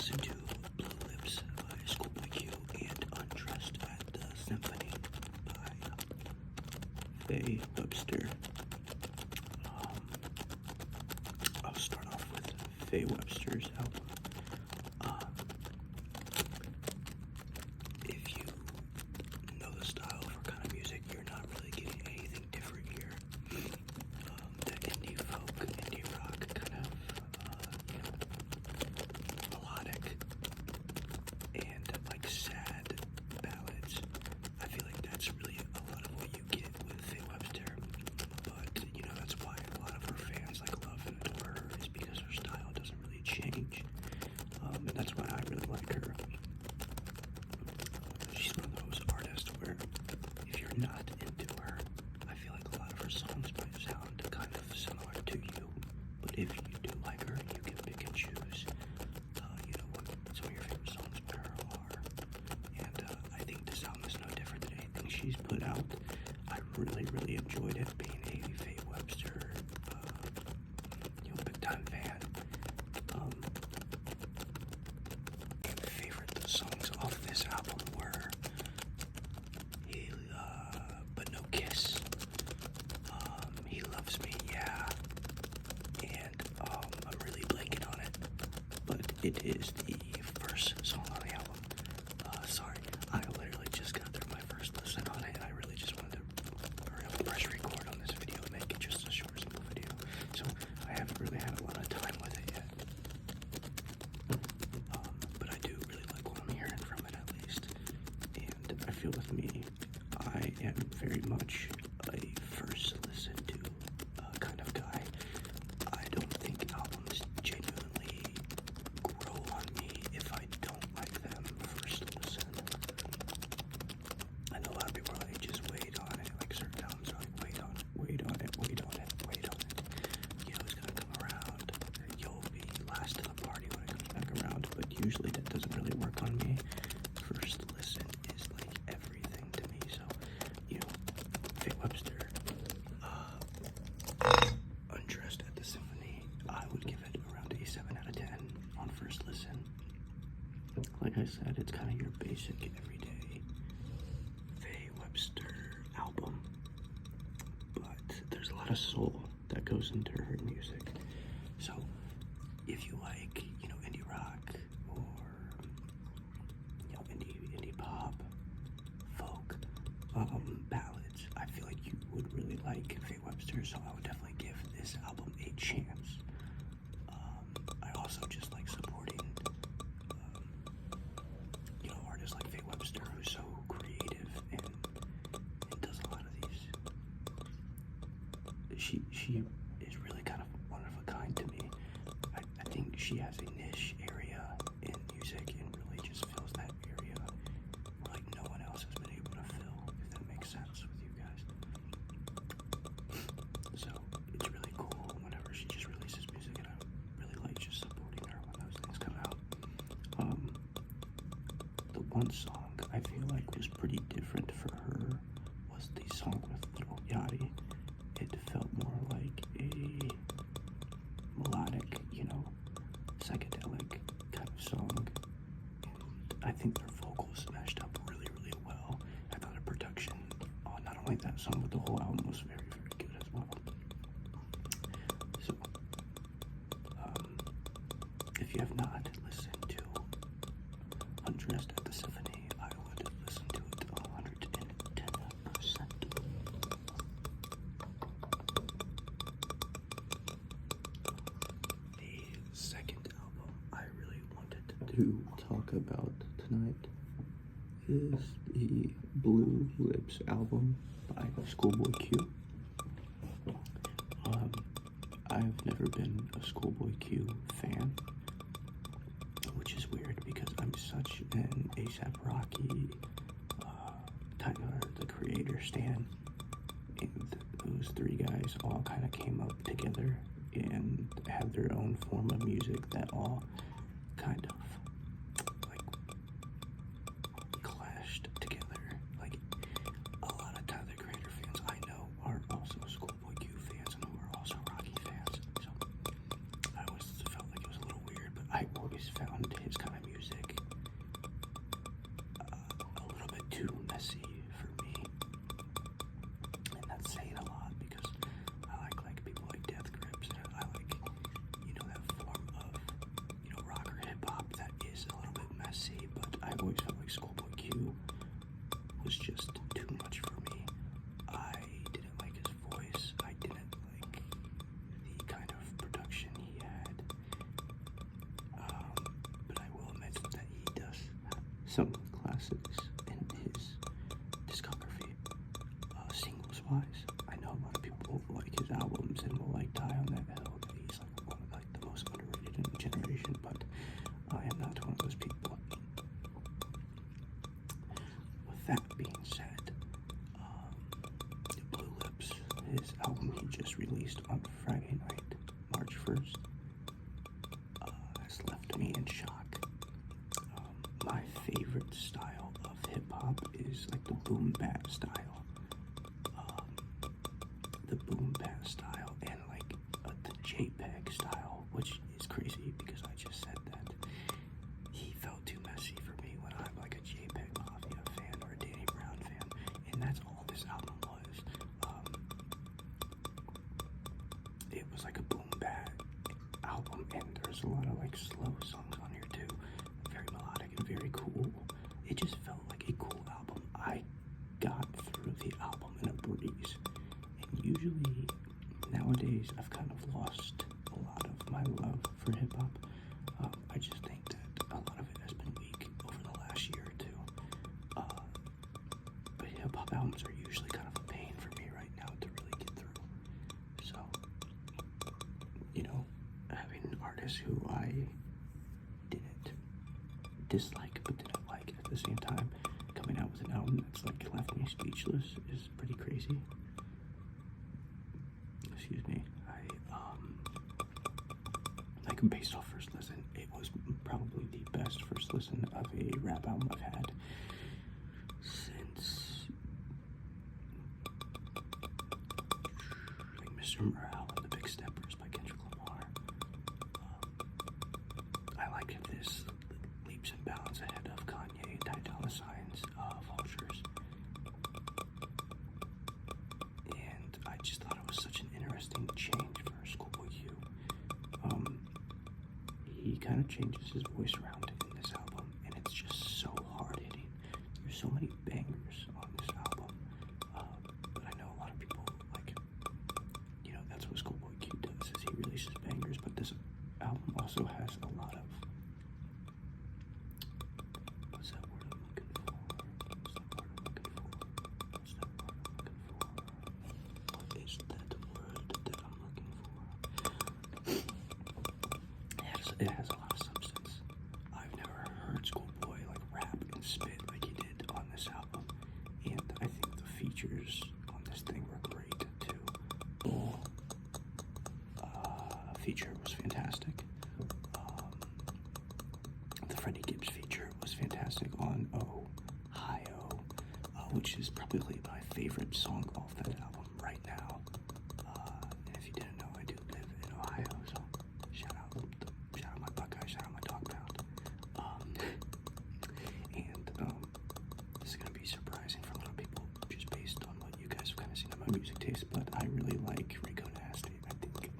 listen to Blue Lips by Schoolboy Q and Undressed at the Symphony by Faye Webster. I'll start off with Faye Websters album. If you know the style for kind of music, you're not really getting anything different here. That indie folk, indie rock kind of, melodic and like sad ballads. I feel like that's really a lot of what you get with Faye Webster. But that's why a lot of her fans love and adore her, is because her style doesn't really change. And that's why I really like her. She's one of those artists where if you're not into her, I feel like a lot of her songs might sound kind of similar to you. But if you do like her, you can pick and choose, what some of your favorite songs by her are. And I think this album is no different than anything she's put out. I really, really enjoyed it, being a Faye Webster, big time fan. My favorite songs off this album were But No Kiss, He Loves Me, Yeah, and I'm really blanking on it, but it is the first song on the album. Sorry, I literally just got through my first listen on it, and I really just wanted to hurry up and press record on this video and make it just a short, simple video, so I haven't really had a lot of time with it yet. But I do really like what I'm hearing from it, at least. And I feel with me, I am very much a first listen to kind of guy. I don't think albums genuinely grow on me if I don't like them first listen. I know a lot of people are like, just wait on it. Like certain albums are like, wait on it, wait on it, wait on it, wait on it. It's gonna come around. You'll be last to the party when it comes back around. But usually that doesn't really work on me. First listen is like everything to me. So, Faye Webster, Undressed at the Symphony, I would give it around a 7 out of 10 on first listen. Like I said, it's kind of your basic everyday Faye Webster album, but there's a lot of soul that goes into her music. So if you like, indie rock or indie pop, folk, ballads, I feel like you would really like Faye Webster. So I would definitely give this album a chance. I also just like supporting, artists like Faye Webster, who's so creative and does a lot of these. She is really kind of one of a kind to me. I think she has a niche area in music and really just fills that area where like no one else has been able to fill, if that makes sense with you guys. So it's really cool whenever she just releases music, and I really like just supporting her when those things come out. The one song I feel like was pretty different for her was the song with Lil Yachty. It felt more like a melodic, psychedelic kind of song. And I think their vocals matched up really, really well. I thought the production on not only that song, but the whole album was very, very good as well. So, if you have not listened to Undressed at the Symphony, I would listen to it 110%. The second album I really wanted to talk about tonight is the Blue Lips album by Schoolboy Q. I've never been a Schoolboy Q fan, which is weird because I'm such an A$AP Rocky, Tyler, the Creator stan, and those three guys all kind of came up together and have their own form of music that all kind of like clashed together. Like a lot of Tyler, the Creator fans I know are also Schoolboy Q fans and who are also Rocky fans. So I always felt like it was a little weird, but I always found his kind of boom bap style. The boom bap style and like the JPEG style, which is crazy because I just said that. He felt too messy for me when I'm like a JPEG Mafia fan or a Danny Brown fan, and that's all this album was. It was like a boom bap album, and there's a lot of like slow songs on here too, very melodic and very cool. It just felt like a cool album. I got through the album in a breeze. And usually, nowadays, I've kind of lost a lot of my love for hip-hop. I just think that a lot of it has been weak over the last year or two. But hip-hop albums are usually kind of a pain for me right now to really get through. So, you know, having artists who I didn't dislike but didn't like at the same time coming out with an album that's like left me speechless is pretty crazy. Excuse me. Like based off first listen, it was probably the best first listen of a rap album I've had since like Mr. Morale and The Big Steppers by Kendrick Lamar. I like this leaps and bounds ahead of Kanye and Ty Dolla Sign's Vultures. And I just thought it was such an interesting change for Schoolboy Q. He kind of changes his voice around in this album, and it's just so hard-hitting. There's so many bangers on this album, but I know a lot of people, like, you know, that's what Schoolboy Q does, is he releases bangers, but this album also has a lot of, what's that word I'm looking for? What's that word I'm looking for? What is that word that I'm looking for? It has a lot of substance. I've never heard Schoolboy like rap and spit like he did on this album, and I think the features on this thing were great too. Feature was fantastic. The Freddie Gibbs feature was fantastic on Ohio, which is probably my favorite song off that album right now. And if you didn't know, I do live in Ohio, so shout out my Buckeye, shout out my Dog Pound. This is gonna be surprising for a lot of people, just based on what you guys have kind of seen on my music taste, but I really like Rico Nasty. I think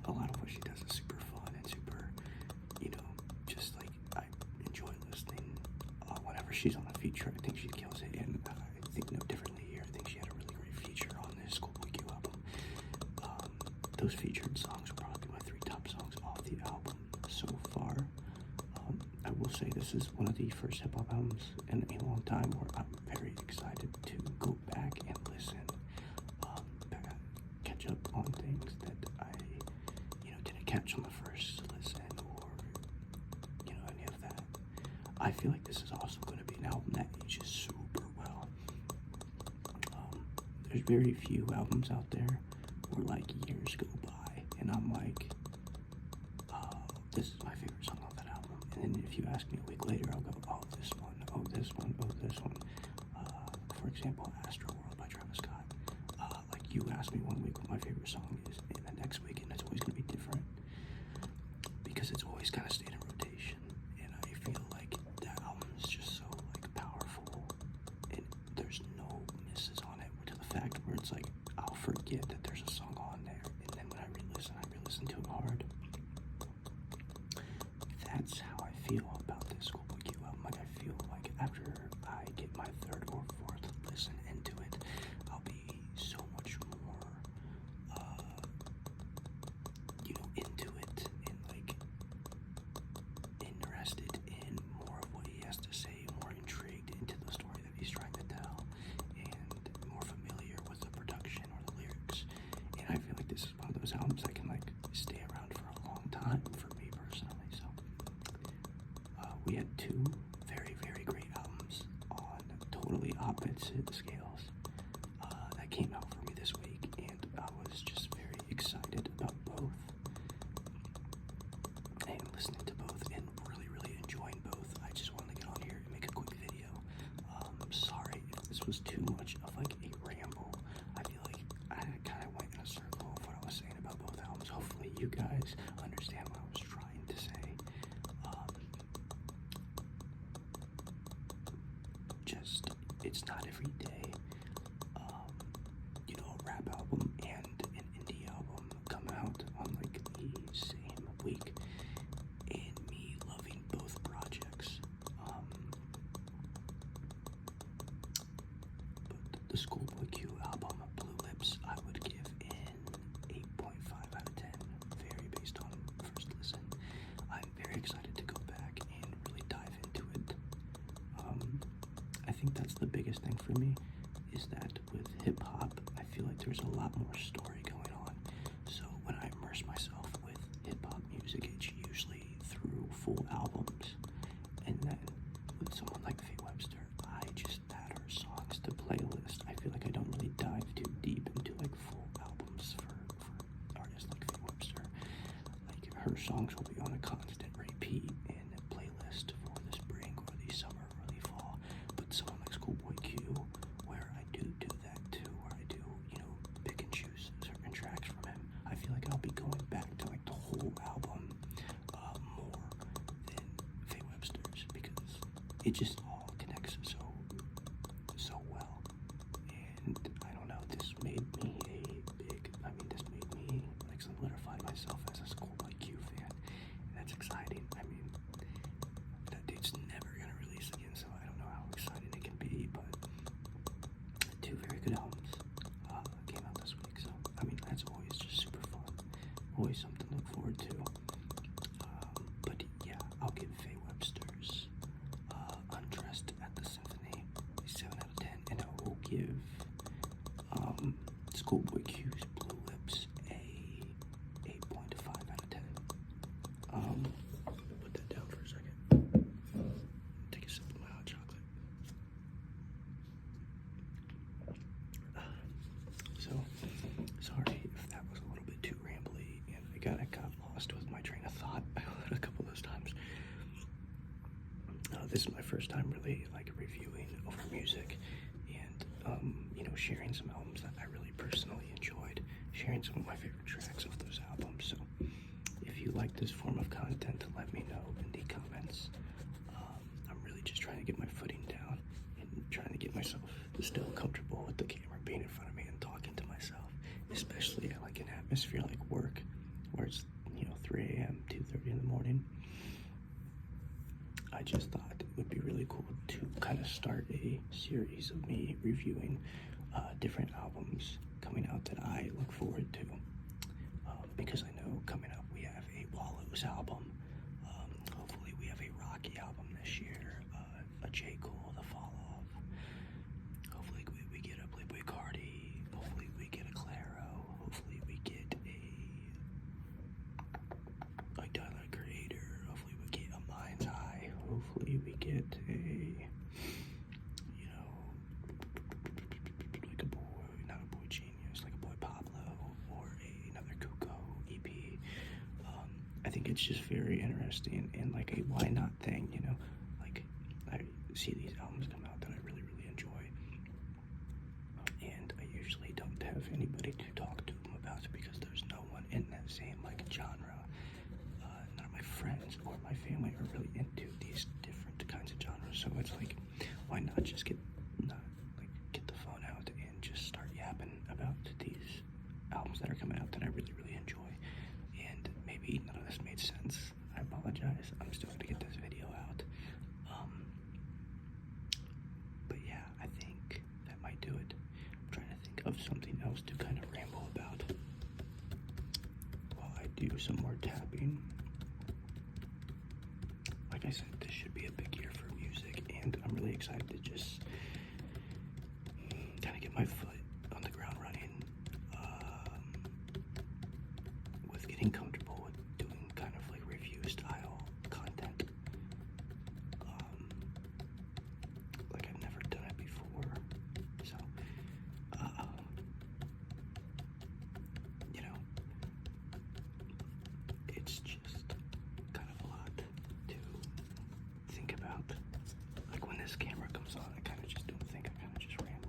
a lot of what she does is super fun and super, you know, just like I enjoy listening. Whenever she's on a feature, I think she kills it, and I think no differently here. I think she had a really great feature on this Schoolboy Q album. Those featured songs are probably my 3 top songs off the album so far. I will say this is one of the first hip-hop albums in a long time where I'm very excited to go back and listen, catch up on things that I, you know, didn't catch on the first listen, or, you know, any of that. I feel like this is also going to be an album that ages super well. There's very few albums out there where like years go by and I'm like, this is my favorite song off that album. And then if you ask me a week later, I'll go, oh, this one, oh, this one, oh, this one. For example, Astro World by Travis Scott. Like you ask me one week what my favorite song is, and the next week, and it's always going to be different because it's always kind of stayed in rotation. And I feel like that album is just so like powerful, and there's no misses on it, to the fact where it's like I'll forget that there's a song on there, and then when I re-listen to it hard. That's how I feel about this Schoolboy Q album. Like, I feel like after I get my 3rd or 4th listen into it, I'll be so much more, you know, into it and like interested in more of what he has to say, more intrigued into the story that he's trying to tell, and more familiar with the production or the lyrics. And I feel like this is one of those albums that can like stay around for a long time for me personally. So we had 2 very, very great albums on totally opposite scales that came out for me this week, and I was just very excited about both and listening to both and really, really enjoying both. I just wanted to get on here and make a quick video. Sorry if this was was too much of like a ramble. I feel like I kind of went in a circle of what I was saying about both albums. Hopefully you guys understand what I was trying to say. Just, it's not every day, you know, a rap album and an indie album come out on like the same week, and me loving both projects. But the Schoolboy Q album, Blue Lips, I would give an 8.5 out of 10, very based on first listen. I'm very excited to go back and really dive into it. I think that's the biggest thing for me, is that with hip-hop, I feel like there's a lot more story going on. So when I immerse myself with hip-hop music, it's usually through full albums. And then with someone like Faye Webster, I just add her songs to playlist. I feel like I don't really dive too deep into like full albums for artists like Faye Webster. Like her songs will be on a constant repeat in a playlist for the spring or the summer or the fall. But someone like Schoolboy Q, where I do that too, where I do, you know, pick and choose certain tracks from him, I feel like I'll be going back to like the whole album more than Faye Webster's, because it just all connects so well. And I don't know, this made me this made me like solidify myself as a Schoolboy Q fan, and that's exciting. I mean, that dude's never gonna release again, so I don't know how exciting it can be, but two very good albums came out this week, so I mean, that's always just super fun, always something to look forward to. But yeah, I'll give Faye Webster's Undressed at the Symphony a 7 out of 10, and I will give Schoolboy Q's Blue Lips a 8.5 out of 10. Put that down for a second. Take a sip of my hot chocolate. So, sorry if that was a little bit too rambly, and I got lost with my train of thought a couple of those times. This is my first time really like reviewing over music, and you know, sharing some albums that I really personally enjoyed, sharing some of my favorite tracks of those albums. So if you like this form of content, let me know in the comments. I'm really just trying to get my footing down and trying to get myself still comfortable with the camera being in front of me and talking to myself, especially at like an atmosphere like work, where it's, you know, 3 a.m., 2:30 in the morning. I just thought it would be really cool to kind of start a series of me reviewing different albums coming out that I look forward to, because I know coming up we have a Wallows album, hopefully we have a Rocky album this year, a J. Cole, The Fall Off, hopefully we get a Playboy Cardi, hopefully we get a Claro, hopefully we get a Tyler Creator, hopefully we get a Mind's Eye, hopefully we get a, you know, like a boy, not a boy genius, like a boy Pablo, or another Kuko EP. I think it's just very interesting and like a why not thing, you know, like I see these albums come out that I really enjoy, and I usually don't have anybody to talk to them about it because there's no one in that same like genre. None of my friends or my family are really into these different kinds of genres, so it's like, why not just get the phone out and just start yapping about these albums that are coming out that I really enjoy. And maybe none of this made sense, I apologize, I'm still gonna get this video out. But yeah, I think that might do it. I'm trying to think of something else to kind of ramble about while I do some more tapping. Like I said, this should be a big year for music, and I'm really excited to just kind of get my foot on the ground running, with getting comfortable with doing kind of like review style content. Like I've never done it before, so you know, it's just kind of a lot to think about. Like when this camera comes on, I kind of just don't think, I kind of just ramble.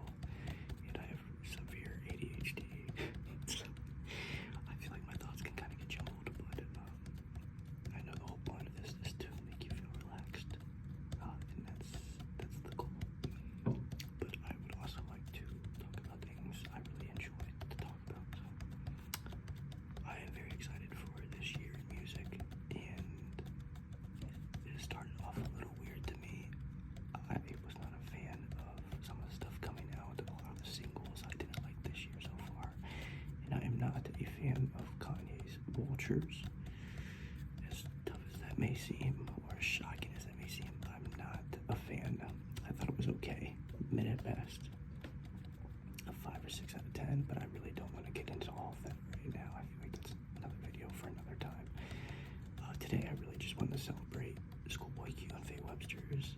Websters. As tough as that may seem, or as shocking as that may seem, I'm not a fan. I thought it was okay, mid at best. A 5 or 6 out of 10, but I really don't want to get into all of that right now. I feel like that's another video for another time. Today I really just wanted to celebrate Schoolboy Q and Faye Websters.